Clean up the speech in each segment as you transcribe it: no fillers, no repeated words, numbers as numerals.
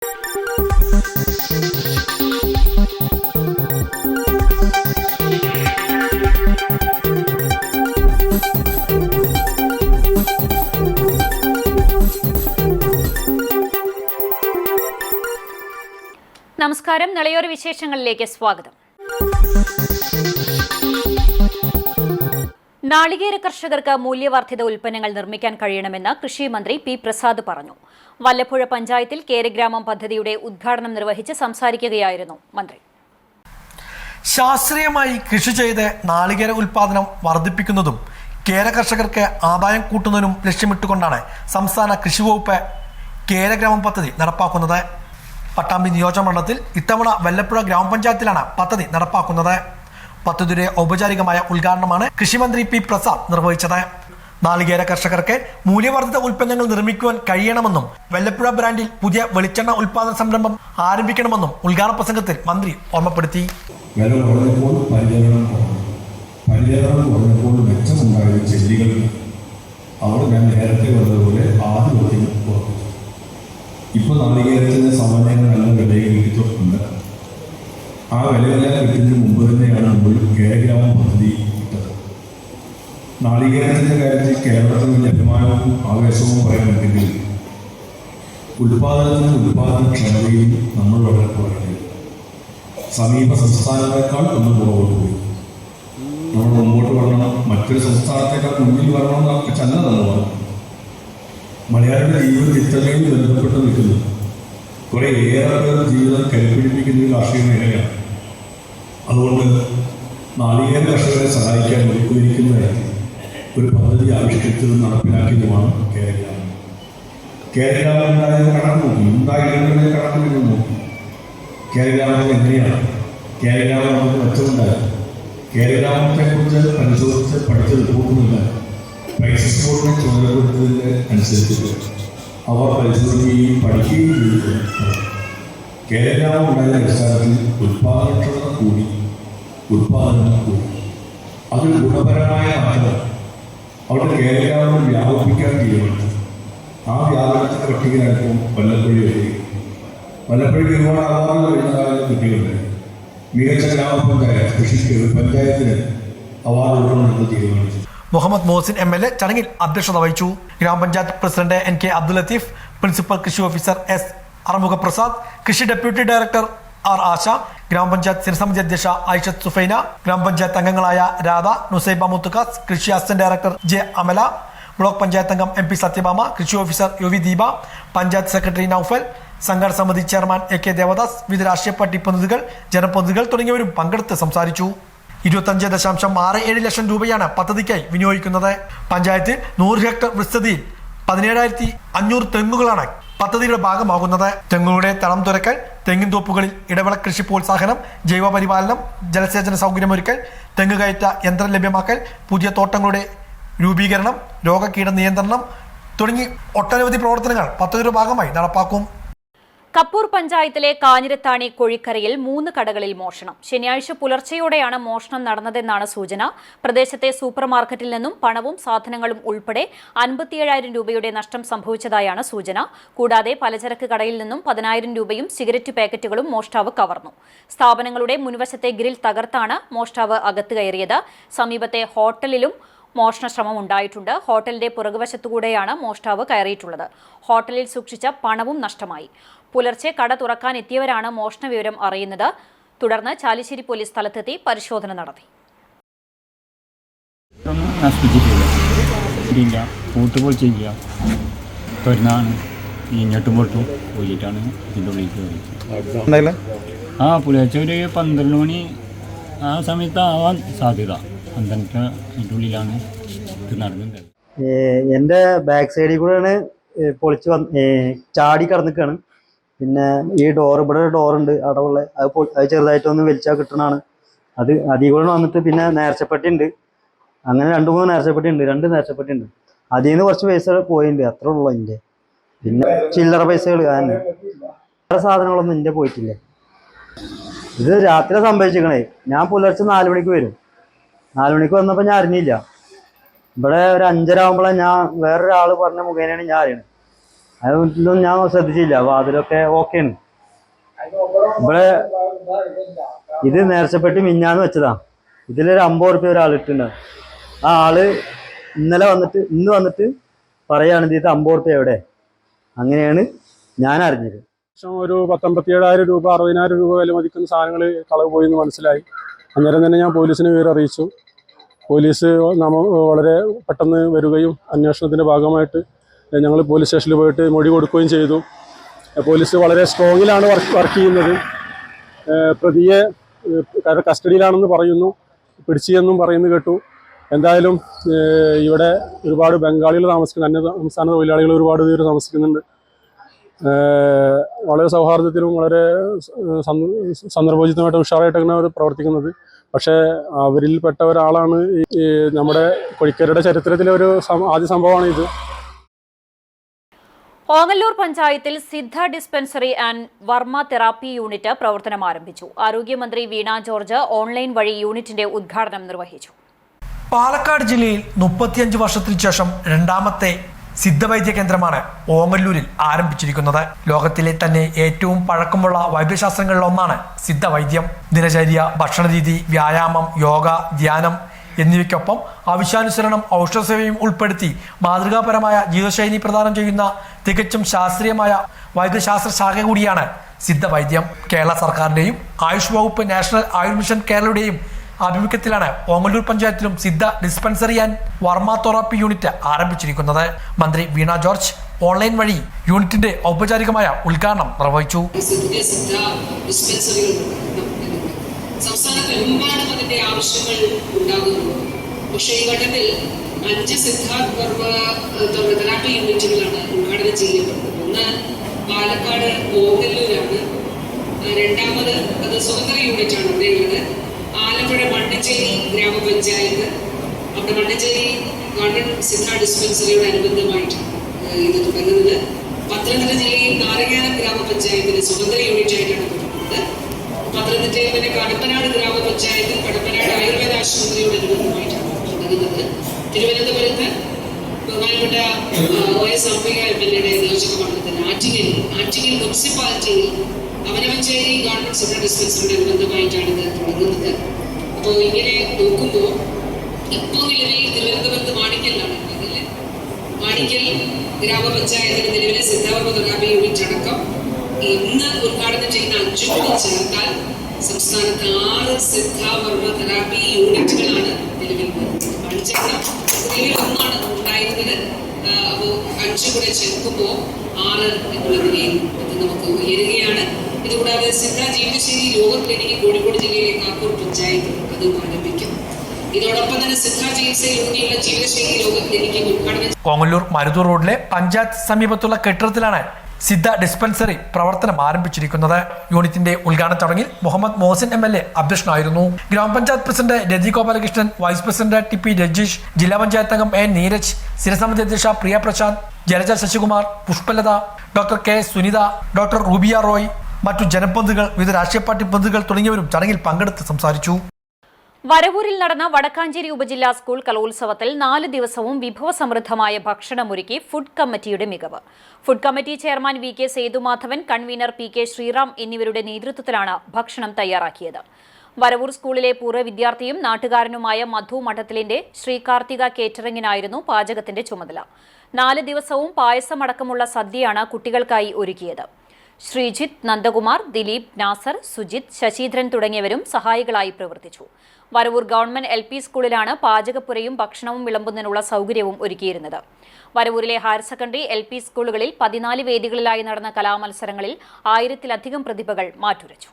നമസ്കാരം. നിളയോര വിശേഷങ്ങളിലേക്ക് സ്വാഗതം. നാളികേര കർഷകർക്ക് മൂല്യവർദ്ധിത ഉൽപ്പന്നങ്ങൾ നിർമ്മിക്കാൻ കഴിയണമെന്ന് കൃഷി മന്ത്രി പി പ്രസാദ് പറഞ്ഞു. വല്ലപ്പുഴ പഞ്ചായത്തിൽ കേരഗ്രാമം പദ്ധതിയുടെ ഉദ്ഘാടനം നിർവഹിച്ച് സംസാരിക്കുകയായിരുന്നു മന്ത്രി. ശാസ്ത്രീയമായി കൃഷി ചെയ്ത് നാളികേര ഉൽപാദനം വർദ്ധിപ്പിക്കുന്നതും കേര കർഷകർക്ക് ആദായം കൂട്ടുന്നതിനും ലക്ഷ്യമിട്ടുകൊണ്ടാണ് സംസ്ഥാന കൃഷി വകുപ്പ് കേരഗ്രാമം പദ്ധതി നടപ്പാക്കുന്നത്. പട്ടാമ്പി നിയോജകമണ്ഡലത്തിൽ ഇത്തവണ വല്ലപ്പുഴ ഗ്രാമപഞ്ചായത്തിലാണ് പദ്ധതി നടപ്പാക്കുന്നത്. പദ്ധതിയുടെ ഔപചാരികമായ ഉദ്ഘാടനമാണ് കൃഷിമന്ത്രി പി പ്രസാദ് നിർവഹിച്ചത്. നാളികേര കർഷകർക്ക് മൂല്യവർദ്ധിത ഉൽപ്പന്നങ്ങൾ നിർമ്മിക്കുവാൻ കഴിയണമെന്നും വല്ലപ്പുഴ ബ്രാൻഡിൽ പുതിയ വെളിച്ചെണ്ണ ഉൽപാദന സംരംഭം ആരംഭിക്കണമെന്നും ഉദ്ഘാടന പ്രസംഗത്തിൽ മന്ത്രി ഓർമ്മപ്പെടുത്തി. ഇപ്പോൾ നാളികേരത്തിന് സാമാന്യം നല്ല വിലയിൽ കിട്ടിയിട്ടുണ്ട്. ആ വിലയെല്ലാം കിട്ടുന്നതിന് മുമ്പ് തന്നെയാണ് നമ്മൾ കേരഗ്രാമം പദ്ധതി ഇട്ടത്. നാളികേരത്തിൻ്റെ കാര്യത്തിൽ കേരളത്തിന് വലിയ അഭിമാനവും ആവേശവും പറയാനുണ്ടെങ്കിൽ ഉൽപാദനക്ഷമതയും നമ്മൾ വളരെ കുറയുന്നത് സമീപ സംസ്ഥാനങ്ങളെക്കാൾ ഒന്ന് പുറകോട്ട് പോയി. നമ്മൾ മുമ്പോട്ട് വരണം, മറ്റൊരു സംസ്ഥാനത്തേക്കാൾ മുന്നിൽ വരണം എന്നൊക്കെ ചല്ല നമ്മൾ പറഞ്ഞു. മലയാളിയുടെ ജീവിതം ഇത്രയും ബന്ധപ്പെട്ട് നിൽക്കുന്നു. കുറേ ഏറെ പേർ ജീവിതം കരുപിടിപ്പിക്കുന്ന ഒരു കാർഷിക മേഖലയാണ്. അതുകൊണ്ട് നാളികേര കർഷകരെ സഹായിക്കാൻ ഒരുക്കിയിരിക്കുന്നതായി ഒരു പദ്ധതി ആവിഷ്കരിച്ചതും നടപ്പിലാക്കിയതുമാണ് കേരഗ്രാമം. കേരഗ്രാമം ഉണ്ടായത് കണക്ക് നോക്കി, ഉണ്ടായിരുന്നതിനെ കണക്ക് നോക്കി കേരഗ്രാമത്തിൽ എങ്ങനെയാണ് കേരഗ്രാമം നമുക്ക് മെച്ചമുണ്ടായത്. കേരഗ്രാമത്തെക്കുറിച്ച് പരിശോധിച്ച് പഠിച്ച റിപ്പോർട്ടുമില്ല. പ്രൈസസ് ബോർഡിനെ ചുമതലപ്പെടുത്തതിൻ്റെ അനുസരിച്ച് അവർ പരിശോധിക്കുകയും പഠിക്കുകയും ചെയ്തിട്ടുണ്ട്. കേരഗ്രാമം ഉണ്ടായ അടിസ്ഥാനത്തിൽ ഉൽപാദനക്ഷമത കൂടി, ഉൽപാദനം കൂടി. അതൊരു ഗുണപരമായ മാറ്റം. അവിടെ കേരഗ്രാമം വ്യാപിപ്പിക്കാൻ തീരുമാനിച്ചു. ആ വ്യാപനത്തിൻ്റെ പട്ടികയിലായിരിക്കും വല്ലപ്പുഴ എഴുതി. വല്ലപ്പുഴയ്ക്ക് ഒരുപാട് അവാർഡുകൾ വരുന്ന കാലത്ത് കിട്ടിയിട്ടുണ്ട്. മികച്ച ഗ്രാമപഞ്ചായത്ത് കൃഷിക്ക് പഞ്ചായത്തിന് അവാർഡ് കൊടുക്കണമെന്ന് തീരുമാനിച്ചു. മുഹമ്മദ് മോഹസിൻ MLA ചടങ്ങിൽ അധ്യക്ഷത വഹിച്ചു. ഗ്രാമപഞ്ചായത്ത് president NK Abdul Latheef, principal കൃഷി ഓഫീസർ S അറമുഖ പ്രസാദ്, കൃഷി ഡെപ്യൂട്ടി ഡയറക്ടർ R ആശ, ഗ്രാമപഞ്ചായത്ത് സ്ഥിരസമിതി അധ്യക്ഷ ഐഷത്ത് സുഫൈന, ഗ്രാമപഞ്ചായത്ത് അംഗങ്ങളായ രാധ, നുസൈബ മുത്തുഖാസ്, കൃഷി assistant director J Amala, block panchayat അംഗം MP സത്യഭാമ, കൃഷി officer UV Deepa, panchayat secretary Noufal, സംഘടന സമിതി ചെയർമാൻ AK ദേവദാസ്, വിവിധ രാഷ്ട്രീയ പാർട്ടി പ്രതിനിധികൾ, ജനപ്രതിനിധികൾ തുടങ്ങിയവരും പങ്കെടുത്ത് സംസാരിച്ചു. 25.67 ലക്ഷം രൂപയാണ് പദ്ധതിക്കായി വിനിയോഗിക്കുന്നത്. പഞ്ചായത്ത് 100 ഹെക്ടർ വിസ്തൃതിയിൽ 17,500 തെങ്ങുകളാണ് പദ്ധതിയുടെ ഭാഗമാകുന്നത്. തെങ്ങുകളുടെ തളം തുരക്കൽ, തെങ്ങിൻ തോപ്പുകളിൽ ഇടവിള കൃഷി പ്രോത്സാഹനം, ജൈവ പരിപാലനം, ജലസേചന സൗകര്യമൊരുക്കൽ, തെങ്ങ് കയറ്റ യന്ത്രം ലഭ്യമാക്കൽ, പുതിയ തോട്ടങ്ങളുടെ രൂപീകരണം, രോഗകീട നിയന്ത്രണം തുടങ്ങി ഒട്ടനവധി പ്രവർത്തനങ്ങൾ പദ്ധതിയുടെ ഭാഗമായി നടപ്പാക്കും. കപ്പൂർ പഞ്ചായത്തിലെ കാഞ്ഞിരത്താണി കൊഴിക്കരയിൽ 3 കടകളിൽ മോഷണം. ശനിയാഴ്ച പുലർച്ചെയോടെയാണ് മോഷണം നടന്നതെന്നാണ് സൂചന. പ്രദേശത്തെ സൂപ്പർ മാർക്കറ്റിൽ നിന്നും പണവും സാധനങ്ങളും ഉൾപ്പെടെ 57,000 രൂപയുടെ നഷ്ടം സംഭവിച്ചതായാണ് സൂചന. കൂടാതെ പലചരക്ക് കടയിൽ നിന്നും 10,000 രൂപയും സിഗരറ്റ് പാക്കറ്റുകളും മോഷ്ടാവ് കവർന്നു. സ്ഥാപനങ്ങളുടെ മുൻവശത്തെ ഗ്രിൽ തകർത്താണ് മോഷ്ടാവ് അകത്ത് കയറിയത്. സമീപത്തെ ഹോട്ടലിലും മോഷണശ്രമം ഉണ്ടായിട്ടുണ്ട്. ഹോട്ടലിന്റെ പുറകുവശത്തുകൂടെയാണ് മോഷ്ടാവ് കയറിയിട്ടുള്ളത്. ഹോട്ടലിൽ സൂക്ഷിച്ച പണവും നഷ്ടമായി. പുലർച്ചെ കട തുറക്കാൻ എത്തിയവരാണ് മോഷണ വിവരം അറിയുന്നത്. തുടർന്ന് ചാലിശ്ശേരി പോലീസ് സ്ഥലത്തെത്തി പരിശോധന നടത്തി. പുലർച്ചെ ഒരു 12 മണി ആ സമയത്ത് ആവാൻ സാധ്യത. ഇതിൻ്റെ ഉള്ളിലാണ് ഇത് നടന്നത്. എൻ്റെ ബാക്ക് സൈഡിൽ കൂടെയാണ് പൊളിച്ച് ചാടി കടന്നിക്കാണ്. പിന്നെ ഈ ഇവിടെ ഡോറുണ്ട് അടവുള്ള അത് ചെറുതായിട്ടൊന്ന് വലിച്ചാൽ കിട്ടണതാണ്. അത് അതിൽ കൂടെ വന്നിട്ട് പിന്നെ നേർച്ചപ്പെട്ടി ഉണ്ട്. അങ്ങനെ 2-3 നേർച്ചപ്പെട്ടി ഉണ്ട്. 2 നേർച്ചപ്പെട്ടി ഉണ്ട്. അതിൽ നിന്ന് കുറച്ച് പൈസ പോയിട്ടുണ്ട്, അത്ര ഉള്ളൂ അതിൻ്റെ. പിന്നെ ചില്ലറ പൈസകൾ തന്നെ, വേറെ സാധനങ്ങളൊന്നും എൻ്റെ പോയിട്ടില്ല. ഇത് രാത്രി സംഭവിച്ചിരിക്കണേ. ഞാൻ പുലർച്ചെ 4 മണിക്ക് വരും. 4 മണിക്ക് വന്നപ്പോൾ ഞാൻ അറിഞ്ഞില്ല. ഇവിടെ ഒരു 5:30 ആകുമ്പോഴാണ് ഞാൻ വേറൊരാൾ പറഞ്ഞ മുഖേനയാണ് ഞാൻ അറിയണത്. അതൊന്നും ഞാൻ ശ്രദ്ധിച്ചില്ല. വാതിലൊക്കെ ഓക്കെയാണ്. ഇവിടെ ഇത് നേർച്ചപ്പെട്ടി മിഞ്ഞാന്ന് വെച്ചതാ. ഇതിലൊരു 50 റുപ്യ ഒരാൾ ഇട്ടുണ്ട്. ആ ആള് ഇന്ന് വന്നിട്ട് പറയാണ് ഇതിൽ 50 റുപ്യ എവിടെ. അങ്ങനെയാണ് ഞാൻ അറിഞ്ഞത്. ഒരു 57,000 രൂപ 60,000 രൂപ വില മതിക്കുന്ന സാധനങ്ങൾ കളവ് പോയി എന്ന് മനസ്സിലായി. അന്നേരം തന്നെ ഞാൻ പോലീസിന് വിവരം അറിയിച്ചു. പോലീസ് വളരെ പെട്ടെന്ന് വരികയും അന്വേഷണത്തിൻ്റെ ഭാഗമായിട്ട് ഞങ്ങൾ പോലീസ് സ്റ്റേഷനിൽ പോയിട്ട് മൊഴി കൊടുക്കുകയും ചെയ്തു. പോലീസ് വളരെ സ്ട്രോങ്ങിലാണ് വർക്ക് ചെയ്യുന്നത്. പ്രതിയെ കസ്റ്റഡിയിലാണെന്ന് പറയുന്നു, പിടിച്ചെന്നും പറയുന്നു കേട്ടു. എന്തായാലും ഇവിടെ ഒരുപാട് ബംഗാളികൾ താമസിക്കുന്നു, അന്യസംസ്ഥാന തൊഴിലാളികൾ ഒരുപാട് പേര് താമസിക്കുന്നുണ്ട്. വളരെ സൗഹാർദ്ദത്തിലും വളരെ സന്ദർഭോചിതമായിട്ട് ഉഷാറായിട്ടൊക്കെയാണ് അവർ പ്രവർത്തിക്കുന്നത്. പക്ഷേ അവരിൽപ്പെട്ട ഒരാളാണ് ഈ നമ്മുടെ കോഴിക്കോരുടെ ചരിത്രത്തിലെ ഒരു ആദ്യ സംഭവമാണ് ഇത്. ഓങ്ങല്ലൂർ പഞ്ചായത്തിൽ Siddha dispensary and Varma therapy unit പ്രവർത്തനം ആരംഭിച്ചു. ആരോഗ്യമന്ത്രി വീണ ജോർജ് ഓൺലൈൻ വഴി യൂണിറ്റിന്റെ ഉദ്ഘാടനം നിർവഹിച്ചു. പാലക്കാട് ജില്ലയിൽ 35 വർഷത്തിനു ശേഷം രണ്ടാമത്തെ സിദ്ധവൈദ്യ കേന്ദ്രമാണ് ഓങ്ങല്ലൂരിൽ ആരംഭിച്ചിരിക്കുന്നത്. ലോകത്തിലെ തന്നെ ഏറ്റവും പഴക്കമുള്ള വൈദ്യശാസ്ത്രങ്ങളിൽ ഒന്നാണ് സിദ്ധവൈദ്യം. ദിനചര്യ, ഭക്ഷണരീതി, വ്യായാമം, യോഗ, ധ്യാനം എന്നിവയ്ക്കൊപ്പം ആവശ്യാനുസരണം ഔഷധസേവയും ഉൾപ്പെടുത്തി മാതൃകാപരമായ ജീവിതശൈലി പ്രദാനം ചെയ്യുന്ന തികച്ചും ശാസ്ത്രീയമായ വൈദ്യശാസ്ത്ര ശാഖ കൂടിയാണ് സിദ്ധവൈദ്യം. കേരള സർക്കാരിന്റെയും ആയുഷ് വകുപ്പ്, നാഷണൽ ആയുർ മിഷൻ കേരളയുടെയും ആഭിമുഖ്യത്തിലാണ് ഓങ്ങല്ലൂർ പഞ്ചായത്തിലും Siddha dispensary and Varma therapy unit ആരംഭിച്ചിരിക്കുന്നത്. മന്ത്രി വീണ ജോർജ് ഓൺലൈൻ വഴി യൂണിറ്റിന്റെ ഔപചാരികമായ ഉദ്ഘാടനം നിർവഹിച്ചു. സംസ്ഥാനത്തെമ്പാടും അതിന്റെ ആവശ്യങ്ങൾ ഉണ്ടാകുന്നു. പക്ഷേ ഈ ഘട്ടത്തിൽ 5 സിദ്ധാർത്ഥ് വർമ്മ തെറാപ്പി യൂണിറ്റുകളാണ് ഉദ്ഘാടനം ചെയ്യപ്പെടുന്നത്. ഒന്ന് പാലക്കാട് ഓങ്ങല്ലൂരാണ്, രണ്ടാമത് അത് സ്വതന്ത്ര യൂണിറ്റാണ് അവിടെയുള്ളത്. ആലപ്പുഴ മണ്ണഞ്ചേരി ഗ്രാമപഞ്ചായത്ത്, അവിടെ മണ്ണഞ്ചേരി ഗവൺമെന്റ് സിദ്ധ ഡിസ്പെൻസറിയോട് അനുബന്ധമായിട്ടാണ് ഇത് തുടങ്ങുന്നത്. പത്തനംതിട്ട ജില്ലയിൽ നാരങ്ങാനം ഗ്രാമപഞ്ചായത്തിന് സ്വതന്ത്ര യൂണിറ്റായിട്ടാണ് തുടങ്ങുന്നത്. പത്തനംതിട്ടയിൽ തന്നെ കടപ്പനാട് ഗ്രാമപഞ്ചായത്തിൽ കടപ്പനാട് ആയുർവേദ ആശുപത്രിയോട് അനുബന്ധമായിട്ടാണ് തുടങ്ങുന്നത്. തിരുവനന്തപുരത്ത് ബഹുമാനപ്പെട്ട OS അംബിക MLA നിയോജക മണ്ഡലത്തിൽ ആറ്റിങ്ങൽ മുനിസിപ്പാലിറ്റിയിൽ അവനവഞ്ചേരി ഗവൺമെന്റ് സിദ്ധ ഡിസ്പെൻസറിയോട് അനുബന്ധമായിട്ടാണ് ഇത് തുടങ്ങുന്നത്. അപ്പോൾ ഇങ്ങനെ നോക്കുമ്പോൾ ഇപ്പോൾ നിലവിൽ തിരുവനന്തപുരത്ത് മാണിക്കലാണ് ഇതില് മാണിക്കൽ ഗ്രാമപഞ്ചായത്തിന് നിലവിലെ സിദ്ധാവർമ്മ തെറാപ്പി യൂണിറ്റ് അടക്കം ഇന്ന് ഉദ്ഘാടനം ചെയ്യുന്ന 5 കൂടി ചേർത്താൽ സംസ്ഥാനത്ത് 6 സിദ്ധാവർമ്മ തെറാപ്പി യൂണിറ്റുകളാണ് നിലവിൽ വരുന്നത്. 5 നിലവിൽ 1 ഉണ്ടായിരുന്നത്. അപ്പോൾ 5 കൂടെ ചേർക്കുമ്പോൾ 6 എന്നുള്ള നിലയിൽ അത് നമുക്ക് ഉയരുകയാണ്. ഇതുകൂടാതെ സിദ്ധ ജീവിതശൈലി യോഗ ക്ലിനിക്ക് കോഴിക്കോട് ജില്ലയിലെ കാക്കൂർ പഞ്ചായത്ത് അതും ആരംഭിക്കും. ഇതോടൊപ്പം തന്നെ സിദ്ധ ചികിത്സയിലൂടെയുള്ള ജീവിതശൈലി യോഗ ക്ലിനിക്ക് ഉദ്ഘാടനം. ഓങ്ങല്ലൂർ മരുതൂർ റോഡിലെ പഞ്ചായത്ത് സമീപത്തുള്ള കെട്ടിടത്തിലാണ് സിദ്ധ ഡിസ്പെൻസറി പ്രവർത്തനം ആരംഭിച്ചിരിക്കുന്നത്. യൂണിറ്റിന്റെ ഉദ്ഘാടന ചടങ്ങിൽ മുഹമ്മദ് മോഹസിൻ MLA അധ്യക്ഷനായിരുന്നു. ഗ്രാമപഞ്ചായത്ത് president Reji Gopalakrishnan, vice president TP Rajeesh, ജില്ലാ പഞ്ചായത്ത് അംഗം A നീരജ്, സ്ഥിരസമിതി അധ്യക്ഷ Priya Prasanth, Jalaja Sasikumar, Pushpalatha, doctor K Sunitha, doctor Rubiya Roy, മറ്റു ജനപ്രതിനിധികൾ, വിവിധ രാഷ്ട്രീയ പാർട്ടി പ്രതിനിധികൾ തുടങ്ങിയവരും ചടങ്ങിൽ പങ്കെടുത്ത് സംസാരിച്ചു. വരവൂരിൽ നടന്ന വടക്കാഞ്ചേരി ഉപജില്ലാ സ്കൂൾ കലോത്സവത്തിൽ 4 ദിവസവും വിഭവസമൃദ്ധമായ ഭക്ഷണമൊരുക്കി ഫുഡ് കമ്മിറ്റിയുടെ മികവ്. Food committee chairman VK Sethumadhavan, convener PK Sreeram എന്നിവരുടെ നേതൃത്വത്തിലാണ് ഭക്ഷണം തയ്യാറാക്കിയത്. വരവൂർ സ്കൂളിലെ പൂർവ്വ വിദ്യാർത്ഥിയും നാട്ടുകാരനുമായ മധു മഠത്തിലിന്റെ ശ്രീ കാർത്തിക കേറ്ററിംഗിനായിരുന്നു പാചകത്തിന്റെ ചുമതല. 4 ദിവസവും പായസമടക്കമുള്ള സദ്യയാണ് കുട്ടികൾക്കായി ഒരുക്കിയത്. ശ്രീജിത്ത്, നന്ദകുമാർ, ദിലീപ്, നാസർ, സുജിത്, ശശീന്ദ്രൻ തുടങ്ങിയവരും സഹായികളായി പ്രവർത്തിച്ചു. വരവൂർ ഗവൺമെന്റ് LP സ്കൂളിലാണ് പാചകപ്പുരയും ഭക്ഷണവും വിളമ്പുന്നതിനുള്ള സൗകര്യവും ഒരുക്കിയിരുന്നത്. വരവൂരിലെ ഹയർ സെക്കൻഡറി LP സ്കൂളുകളിൽ 14 വേദികളിലായി നടന്ന കലാമത്സരങ്ങളിൽ 1000-ലധികം പ്രതിഭകൾ മാറ്റുരച്ചു.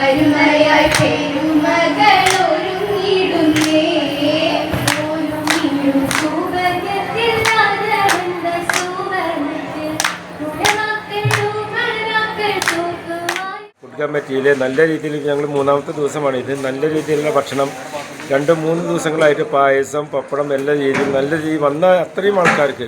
അരുമയായി പെരുമകളൊരുങ്ങിടുന്നേ കമ്മിറ്റിയിൽ നല്ല രീതിയിൽ ഞങ്ങൾ 3ാമത്തെ ദിവസമാണ് ഇത്. നല്ല രീതിയിലുള്ള ഭക്ഷണം 2-3 ദിവസങ്ങളായിട്ട് പായസം, പപ്പടം എല്ലാ രീതിയിലും നല്ല രീതിയിൽ വന്ന അത്രയും ആൾക്കാർക്ക്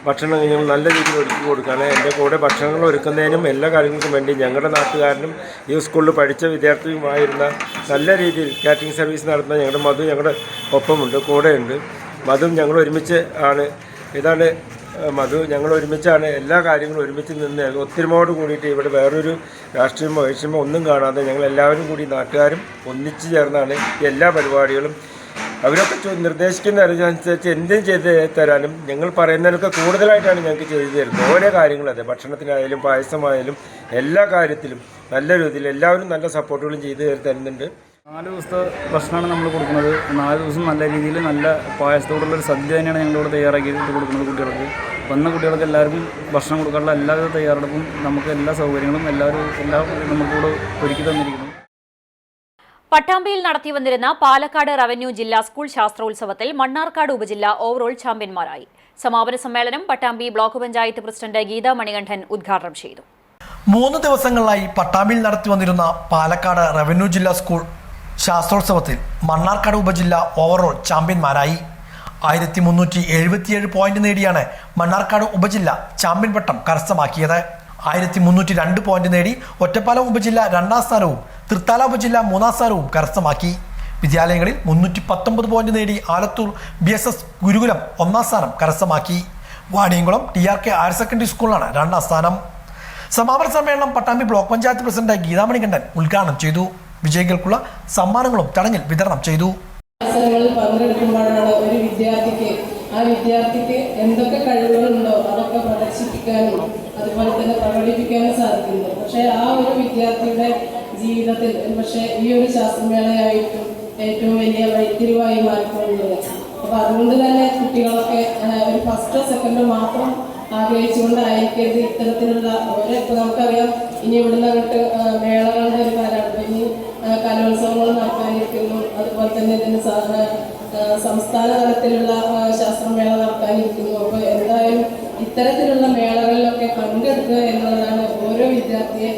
ഭക്ഷണം ഞങ്ങൾ നല്ല രീതിയിൽ ഒരുക്കി കൊടുക്കുകയാണ്. എൻ്റെ കൂടെ ഭക്ഷണങ്ങൾ ഒരുക്കുന്നതിനും എല്ലാ കാര്യങ്ങൾക്കും വേണ്ടി ഞങ്ങളുടെ നാട്ടുകാരനും ഈ സ്കൂളിൽ പഠിച്ച വിദ്യാർത്ഥിയുമായിരുന്ന നല്ല രീതിയിൽ കാറ്ററിംഗ് സർവീസ് നടത്തുന്ന ഞങ്ങളുടെ മധു ഞങ്ങളുടെ ഒപ്പമുണ്ട്, കൂടെയുണ്ട്. മധുവും ഞങ്ങൾ ഒരുമിച്ച് ആണ് ഇതാണ് മധു ഞങ്ങൾ ഒരുമിച്ചാണ് എല്ലാ കാര്യങ്ങളും ഒരുമിച്ച് നിന്ന് ഒത്തൊരുമയോട് കൂടിയിട്ട് ഇവിടെ വേറൊരു രാഷ്ട്രീയമോ വൈഷമ്യമോ ഒന്നും കാണാതെ ഞങ്ങൾ എല്ലാവരും കൂടി നാട്ടുകാരും ഒന്നിച്ചു ചേർന്നാണ് എല്ലാ പരിപാടികളും അവരൊക്കെ നിർദ്ദേശിക്കുന്ന അനുസരിച്ച് എന്തും ചെയ്ത് തരാനും ഞങ്ങൾ പറയുന്നതിനൊക്കെ കൂടുതലായിട്ടാണ് ഞങ്ങൾക്ക് ചെയ്തു തരുന്നത്. ഓരോ കാര്യങ്ങളും അതെ, ഭക്ഷണത്തിനായാലും പായസമായാലും എല്ലാ കാര്യത്തിലും നല്ല രീതിയിൽ എല്ലാവരും നല്ല സപ്പോർട്ടുകളും ചെയ്തു തരുന്നുണ്ട്. 4 ദിവസത്തെ ഭക്ഷണമാണ് നമ്മൾ കൊടുക്കുന്നത്. 4 ദിവസം നല്ല രീതിയിൽ നല്ല പായസത്തോടുള്ളൊരു സദ്യ തന്നെയാണ് ഞങ്ങളിവിടെ തയ്യാറാക്കിയിട്ട് കൊടുക്കുന്നത് കുട്ടികൾക്ക്. വന്ന കുട്ടികൾക്ക് എല്ലാവർക്കും ഭക്ഷണം കൊടുക്കാനുള്ള എല്ലാവിധ തയ്യാറെടുപ്പും നമുക്ക് എല്ലാ സൗകര്യങ്ങളും എല്ലാം നമുക്കിവിടെ ഒരുക്കി തന്നിരിക്കുന്നു. പട്ടാമ്പിയിൽ നടത്തിവന്നിരുന്ന പാലക്കാട് റവന്യൂ ജില്ലാ സ്കൂൾ ശാസ്ത്രോത്സവത്തിൽ മണ്ണാർക്കാട് ഉപജില്ല ഓവറോൾ ചാമ്പ്യന്മാരായി. സമാപന സമ്മേളനം പട്ടാമ്പി ബ്ലോക്ക് പഞ്ചായത്ത് പ്രസിഡന്റ് ഗീത മണികണ്ഠൻ ഉദ്ഘാടനം ചെയ്തു. 3 ദിവസങ്ങളിലായി പട്ടാമ്പിയിൽ നടത്തിവന്നിരുന്ന പാലക്കാട് റവന്യൂ ജില്ലാ സ്കൂൾ ശാസ്ത്രോത്സവത്തിൽ മണ്ണാർക്കാട് ഉപജില്ല ഓവറോൾ ചാമ്പ്യന്മാരായി. 1377 പോയിന്റ് നേടിയാണ് മണ്ണാർക്കാട് ഉപജില്ല ചാമ്പ്യൻ പട്ടം കരസ്ഥമാക്കിയത്. 1302 പോയിന്റ് നേടി ഒറ്റപ്പാലം ഉപജില്ല 2ാം സ്ഥാനവും തൃത്താല ഉപജില്ല 3ാം സ്ഥാനവും കരസ്ഥമാക്കി. വിദ്യാലയങ്ങളിൽ 319 പോയിന്റ് നേടി ആലത്തൂർ BSS ഗുരുകുലം 1ാം സ്ഥാനം കരസ്ഥമാക്കി. വാണിയംകുളം TRK ഹയർ സെക്കൻഡറി സ്കൂളിലാണ് 2ാം സ്ഥാനം. സമാപന സമ്മേളനം പട്ടാമ്പി ബ്ലോക്ക് പഞ്ചായത്ത് പ്രസിഡന്റ് ഗീതാ മണികണ്ഠൻ ഉദ്ഘാടനം ചെയ്തു. വിജയികൾക്കുള്ള സമ്മാനങ്ങളും ചടങ്ങിൽ വിതരണം ചെയ്തു. മത്സരങ്ങളിൽ പങ്കെടുക്കുമ്പോഴാണ് ഒരു വിദ്യാർത്ഥിക്ക് ആ വിദ്യാർത്ഥിക്ക് എന്തൊക്കെ കഴിവുകളുണ്ടോ അതൊക്കെ പ്രദർശിപ്പിക്കാനും അതുപോലെ തന്നെ പ്രകടിപ്പിക്കാനും സാധിക്കുന്നത്. പക്ഷേ ആ ഒരു വിദ്യാർത്ഥിയുടെ ജീവിതത്തിൽ പക്ഷേ ഈ ഒരു ശാസ്ത്രമേളയായിട്ടും ഏറ്റവും വലിയ വഴിത്തിരിവായി മാറിക്കൊള്ളുന്നത്. അപ്പോൾ അതുകൊണ്ട് തന്നെ കുട്ടികളൊക്കെ ഒരു ഫസ്റ്റോ സെക്കൻഡോ മാത്രം ആഗ്രഹിച്ചുകൊണ്ടായിരിക്കരുത് ഇത്തരത്തിലുള്ള ഓരോ. ഇപ്പോൾ നമുക്കറിയാം ഇനി ഇവിടുന്ന് അങ്ങോട്ട് മേളകളുടെ ഒരു കാലമാണ്. ഇനി കലോത്സവങ്ങൾ നടക്കാനിരിക്കുന്നു. അതുപോലെ തന്നെ ഇതിന് സംസ്ഥാന തലത്തിലുള്ള ശാസ്ത്രമേള നടക്കാനിരിക്കുന്നു. അപ്പോൾ എന്തായാലും ഇത്തരത്തിലുള്ള മേളകളിലൊക്കെ പങ്കെടുക്കുക എന്നുള്ളതാണ് ഓരോ വിദ്യാർത്ഥിയെ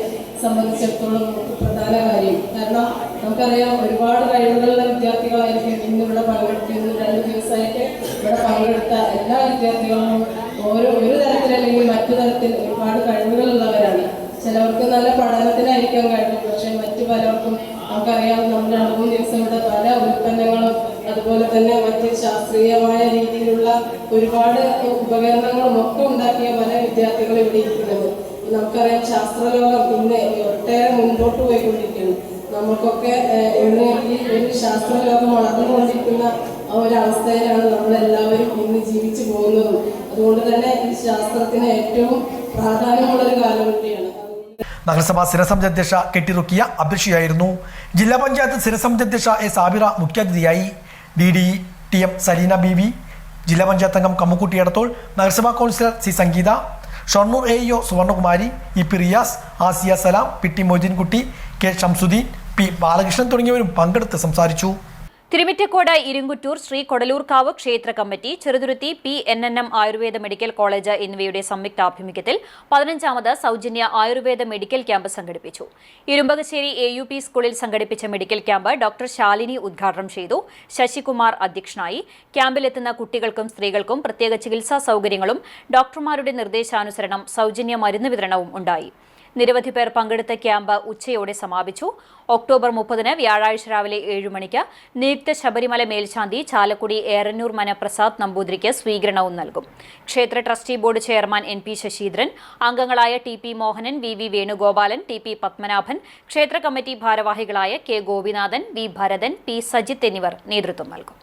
സംബന്ധിച്ചിടത്തോളം പ്രധാന കാര്യം. കാരണം നമുക്കറിയാം ഒരുപാട് കഴിവുകളുള്ള വിദ്യാർത്ഥികളായിരിക്കും ഇന്നിവിടെ പങ്കെടുക്കുന്നു. 2 ദിവസമായിട്ട് ഇവിടെ പങ്കെടുത്ത എല്ലാ വിദ്യാർത്ഥികളും ഒരു തരത്തിലല്ലെങ്കിൽ മറ്റു തരത്തിൽ ഒരുപാട് കഴിവുകളുള്ളവരാണ്. ചിലവർക്ക് നല്ല പഠനത്തിനായിരിക്കാൻ കഴിയും, പക്ഷേ മറ്റു പലർക്കും നമുക്കറിയാം നമ്മൾ 2-3 ദിവസം ഇവിടെ പല ഉൽപ്പന്നങ്ങളും അതുപോലെ തന്നെ മറ്റ് ശാസ്ത്രീയമായ രീതിയിലുള്ള ഒരുപാട് ഉപകരണങ്ങളും ഒക്കെ ഉണ്ടാക്കിയ പല വിദ്യാർത്ഥികളും ഇവിടെ ഇരിക്കുന്നത്. നമുക്കറിയാം ശാസ്ത്രലോകം ഇന്ന് ഒട്ടേറെ മുൻപോട്ട് പോയിക്കൊണ്ടിരിക്കുന്നു. നമുക്കൊക്കെ ഇന്ന് ഈ ഒരു ശാസ്ത്രലോകം വളർന്നുകൊണ്ടിരിക്കുന്ന ആ ഒരു അവസ്ഥയിലാണ് നമ്മളെല്ലാവരും ഇന്ന് ജീവിച്ചു പോകുന്നതും. അതുകൊണ്ട് തന്നെ ഈ ശാസ്ത്രത്തിന് ഏറ്റവും പ്രാധാന്യമുള്ളൊരു കാലം കൂടിയാണ്. നഗരസഭാ സ്ഥിരസമിതി അധ്യക്ഷ കെട്ടി റുക്കിയ അധ്യക്ഷയായിരുന്നു. ജില്ലാ പഞ്ചായത്ത് സ്ഥിരസമിതി അധ്യക്ഷ എ സാബിറ മുഖ്യാതിഥിയായി. DDTM സലീന ബീവി, ജില്ലാ പഞ്ചായത്ത് അംഗം കമ്മുക്കുട്ടി എടത്തോൾ, നഗരസഭാ councillor C Sangeetha, Shoranur AEO Suvarnakumari, EP Riyas, Asiya Salam, PT Moideenkutty, K Shamsuddin, P Balakrishnan തുടങ്ങിയവരും പങ്കെടുത്ത് സംസാരിച്ചു. തിരുമിറ്റക്കോട് ഇരുങ്കുറ്റൂർ ശ്രീ കൊടലൂർക്കാവ് ക്ഷേത്ര committee, Cheruthuruthy PNNM Ayurveda medical college എന്നിവയുടെ സംയുക്താഭിമുഖ്യത്തിൽ 15ാമത് സൗജന്യ ആയുർവേദ മെഡിക്കൽ ക്യാമ്പ് സംഘടിപ്പിച്ചു. ഇരുമ്പകശ്ശേരി AUP സ്കൂളിൽ സംഘടിപ്പിച്ച മെഡിക്കൽ ക്യാമ്പ് ഡോക്ടർ ശാലിനി ഉദ്ഘാടനം ചെയ്തു. ശശികുമാർ അധ്യക്ഷനായി. ക്യാമ്പിലെത്തുന്ന കുട്ടികൾക്കും സ്ത്രീകൾക്കും പ്രത്യേക ചികിത്സാ സൗകര്യങ്ങളും ഡോക്ടർമാരുടെ നിർദ്ദേശാനുസരണം സൗജന്യ മരുന്ന് വിതരണവും ഉണ്ടായി. നിരവധി പേർ പങ്കെടുത്ത ക്യാമ്പ് ഉച്ചയോടെ സമാപിച്ചു. ഒക്ടോബർ 30 വ്യാഴാഴ്ച രാവിലെ 7 മണിക്ക് നിയുക്ത ശബരിമല മേൽശാന്തി ചാലക്കുടി ഏറന്നൂർ മന പ്രസാദ് നമ്പൂതിരിക്ക് സ്വീകരണവും നൽകും. ക്ഷേത്ര trustee board chairman NP Saseendran, അംഗങ്ങളായ TP Mohanan, VV Venugopalan, TP Padmanabhan, ക്ഷേത്ര കമ്മിറ്റി ഭാരവാഹികളായ K Gopinathan, V Bharathan, P Sajith എന്നിവർ നേതൃത്വം നൽകും.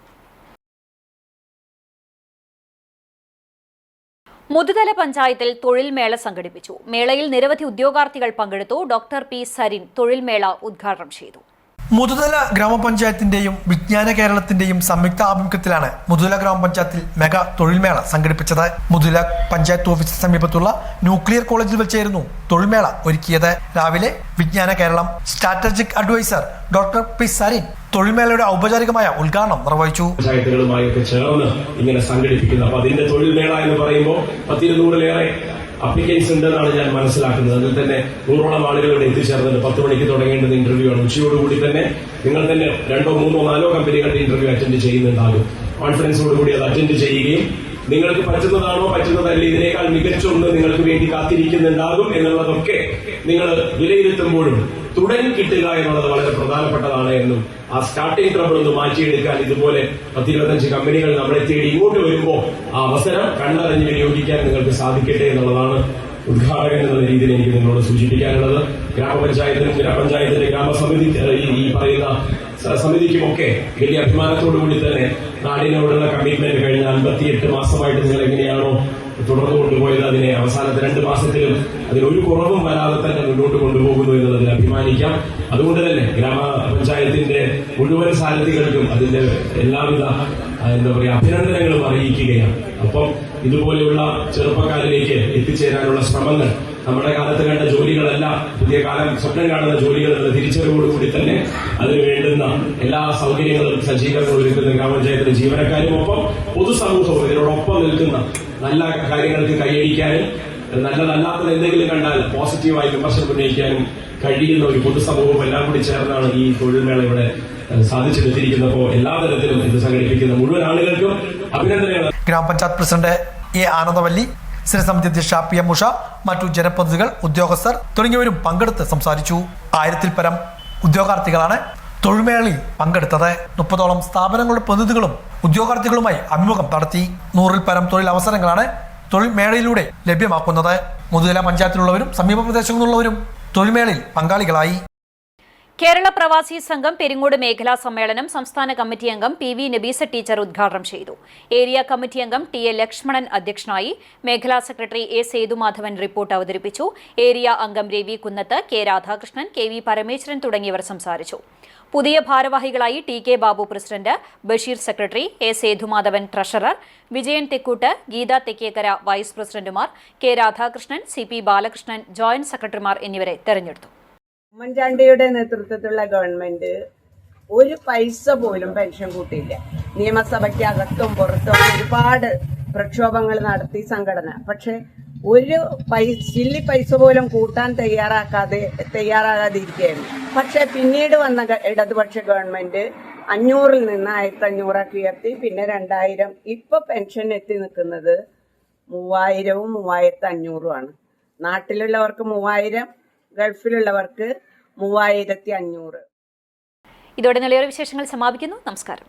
മുതുതല പഞ്ചായത്തിൽ തൊഴിൽ മേള സംഘടിപ്പിച്ചു. മേളയിൽ നിരവധി ഉദ്യോഗാർത്ഥികൾ പങ്കെടുത്തു. ഡോക്ടർ P സരിൻ തൊഴിൽ മേള ഉദ്ഘാടനം ചെയ്തു. മുതുതല ഗ്രാമപഞ്ചായത്തിന്റെയും വിജ്ഞാന കേരളത്തിന്റെയും സംയുക്ത ആഭിമുഖ്യത്തിലാണ് മുതുതല ഗ്രാമപഞ്ചായത്തിൽ മെഗാ തൊഴിൽമേള സംഘടിപ്പിച്ചത്. മുതുതല പഞ്ചായത്ത് ഓഫീസിന് സമീപത്തുള്ള ന്യൂക്ലിയർ കോളേജിൽ വെച്ചായിരുന്നു തൊഴിൽമേള ഒരുക്കിയത്. രാവിലെ Vijnana Keralam strategic adviser doctor P Sarin തൊഴിൽമേളയുടെ ഔപചാരികമായ ഉദ്ഘാടനം നിർവഹിച്ചു. പഞ്ചായത്തുകളുമായൊക്കെ ചേർന്ന് ഇങ്ങനെ സംഘടിപ്പിക്കുന്നു. അപ്പൊ അതിന്റെ തൊഴിൽമേള എന്ന് പറയുമ്പോൾ 10-200-ലേറെ അപ്ലിക്കൻസ് ഉണ്ടെന്നാണ് ഞാൻ മനസ്സിലാക്കുന്നത്. അതിൽ തന്നെ 100ഓളം ആളുകൾ ഇവിടെ എത്തിച്ചേർന്നത്. 10 മണിക്ക് തുടങ്ങേണ്ടത് ഇന്റർവ്യൂ ആണ്. ഉച്ചയോടുകൂടി തന്നെ നിങ്ങൾ തന്നെ 2, 3, 4 കമ്പനികളുടെ ഇന്റർവ്യൂ അറ്റൻഡ് ചെയ്യുന്നുണ്ടാകും. കോൺഫിഡൻസോടുകൂടി അത് അറ്റൻഡ് ചെയ്യുകയും നിങ്ങൾക്ക് പറ്റുന്നതാണോ പറ്റുന്നതല്ല ഇതിനേക്കാൾ മികച്ചൊന്ന് നിങ്ങൾക്ക് വേണ്ടി കാത്തിരിക്കുന്നുണ്ടാകും എന്നുള്ളതൊക്കെ നിങ്ങൾ വിലയിരുത്തുമ്പോഴും തുടങ്ങി കിട്ടുക എന്നുള്ളത് വളരെ പ്രധാനപ്പെട്ടതാണ് എന്നും ആ സ്റ്റാർട്ടിംഗ് ട്രബിൾ ഒന്ന് മാറ്റിയെടുക്കാൻ ഇതുപോലെ 10-25 കമ്പനികൾ നമ്മളെ തേടി ഇങ്ങോട്ട് വരുമ്പോൾ ആ അവസരം കണ്ടറിഞ്ഞ് വിനിയോഗിക്കാൻ നിങ്ങൾക്ക് സാധിക്കട്ടെ എന്നുള്ളതാണ് ഉദ്ഘാടകൻ എന്നുള്ള രീതിയിൽ എനിക്ക് നിങ്ങളോട് സൂചിപ്പിക്കാനുള്ളത്. ഗ്രാമപഞ്ചായത്തിനും ഗ്രാമപഞ്ചായത്തിന്റെ ഗ്രാമസമിതി ഈ പറയുന്ന സമിതിക്കുമൊക്കെ വലിയ അഭിമാനത്തോടുകൂടി തന്നെ നാടിനോടുള്ള കമ്മിറ്റ്മെന്റ് കഴിഞ്ഞ 58 മാസമായിട്ട് നിങ്ങൾ എങ്ങനെയാണോ തുടർന്നു കൊണ്ടുപോയത് അതിനെ അവസാനത്തെ 2 മാസത്തിലും അതിനൊരു കുറവും വരാതെ തന്നെ മുന്നോട്ട് കൊണ്ടുപോകുന്നു എന്നതിൽ അഭിമാനിക്കാം. അതുകൊണ്ട് തന്നെ ഗ്രാമപഞ്ചായത്തിന്റെ മുഴുവൻ സാരഥികൾക്കും അതിന്റെ എല്ലാവിധ അഭിനന്ദനങ്ങളും അറിയിക്കുകയാണ്. അപ്പം ഇതുപോലെയുള്ള ചെറുപ്പക്കാരിലേക്ക് എത്തിച്ചേരാനുള്ള ശ്രമങ്ങൾ നമ്മുടെ കാലത്ത് കണ്ട ജോലികളല്ല, പുതിയ കാലം സ്വപ്നം കാണുന്ന ജോലികൾ എന്ന തിരിച്ചറിവോടുകൂടി തന്നെ അതിന് വേണ്ടുന്ന എല്ലാ സൗകര്യങ്ങളും സജ്ജീകരണങ്ങളും ഒരുക്കുന്ന ഗ്രാമപഞ്ചായത്തിലെ ജീവനക്കാരും ഒപ്പം പൊതുസമൂഹവും ഇതിനോടൊപ്പം നിൽക്കുന്ന നല്ല കാര്യങ്ങൾക്ക് കൈയടിക്കാനും നല്ലതല്ലാത്തത് എന്തെങ്കിലും കണ്ടാൽ പോസിറ്റീവായി വിമർശനം ഉന്നയിക്കാനും കഴിയുന്ന ഒരു പൊതുസമൂഹവും എല്ലാം കൂടി ചേർന്നാണ് ഈ തൊഴിൽ മേള ഇവിടെ സാധിച്ചെടുത്തിരിക്കുന്നപ്പോൾ എല്ലാ തരത്തിലും ഇത് സംഘടിപ്പിക്കുന്ന മുഴുവൻ ആളുകൾക്കും അഭിനന്ദനങ്ങൾ. ഗ്രാമപഞ്ചായത്ത് പ്രസിഡന്റ് എ ആനന്ദവല്ലി, സ്ഥിരസമിതി അധ്യക്ഷ PM ഉഷ, മറ്റു ജനപ്രതിനിധികൾ, ഉദ്യോഗസ്ഥർ തുടങ്ങിയവരും പങ്കെടുത്ത് സംസാരിച്ചു. 1000-ൽ പരം ഉദ്യോഗാർത്ഥികളാണ് തൊഴിൽമേളയിൽ പങ്കെടുത്തത്. 30ഓളം സ്ഥാപനങ്ങളുടെ പ്രതിനിധികളും ഉദ്യോഗാർത്ഥികളുമായി അഭിമുഖം നടത്തി. 100-ൽ പരം തൊഴിലവസരങ്ങളാണ് തൊഴിൽമേളയിലൂടെ ലഭ്യമാക്കുന്നത്. മുതുകല പഞ്ചായത്തിലുള്ളവരും സമീപ പ്രദേശങ്ങളിലുള്ളവരും തൊഴിൽമേളയിൽ പങ്കാളികളായി. കേരള പ്രവാസി സംഘം പെരിങ്ങോട് മേഖലാ സമ്മേളനം സംസ്ഥാന കമ്മിറ്റി അംഗം PV നബീസ ടീച്ചർ ഉദ്ഘാടനം ചെയ്തു. ഏരിയ കമ്മിറ്റി അംഗം TA ലക്ഷ്മണൻ അധ്യക്ഷനായി. മേഖലാ സെക്രട്ടറി A സേതുമാധവൻ റിപ്പോർട്ട് അവതരിപ്പിച്ചു. ഏരിയ അംഗം രവി കുന്നത്ത്, K രാധാകൃഷ്ണൻ, KV പരമേശ്വരൻ തുടങ്ങിയവർ സംസാരിച്ചു. പുതിയ ഭാരവാഹികളായി TK Babu president, Basheer secretary, A Sethumadhavan treasurer, Vijayan Thekkoot, Geetha Thekkekkara vice പ്രസിഡന്റുമാർ, K Radhakrishnan, CP Balakrishnan joint സെക്രട്ടറിമാർ എന്നിവരെ തെരഞ്ഞെടുത്തു. ഉമ്മൻചാണ്ടിയുടെ നേതൃത്വത്തിലുള്ള ഗവൺമെന്റ് ഒരു പൈസ പോലും പെൻഷൻ കൂട്ടിയില്ല. നിയമസഭയ്ക്ക് അകത്തും പുറത്തും ഒരുപാട് പ്രക്ഷോഭങ്ങൾ നടത്തി സംഘടന. പക്ഷെ ഒരു ചില്ലി പൈസ പോലും കൂട്ടാൻ തയ്യാറാകാതിരിക്കുകയായിരുന്നു. പക്ഷെ പിന്നീട് വന്ന ഇടതുപക്ഷ ഗവൺമെന്റ് 500-ൽ നിന്ന് 1500 ഉയർത്തി. പിന്നെ 2000. ഇപ്പൊ പെൻഷൻ എത്തി നിൽക്കുന്നത് 3000-ഉം 3500-ഉം. നാട്ടിലുള്ളവർക്ക് 3000, ഗൾഫിലുള്ളവർക്ക് 3500. ഇതോടെ നിലയോര വിശേഷങ്ങൾ സമാപിക്കുന്നു. നമസ്കാരം.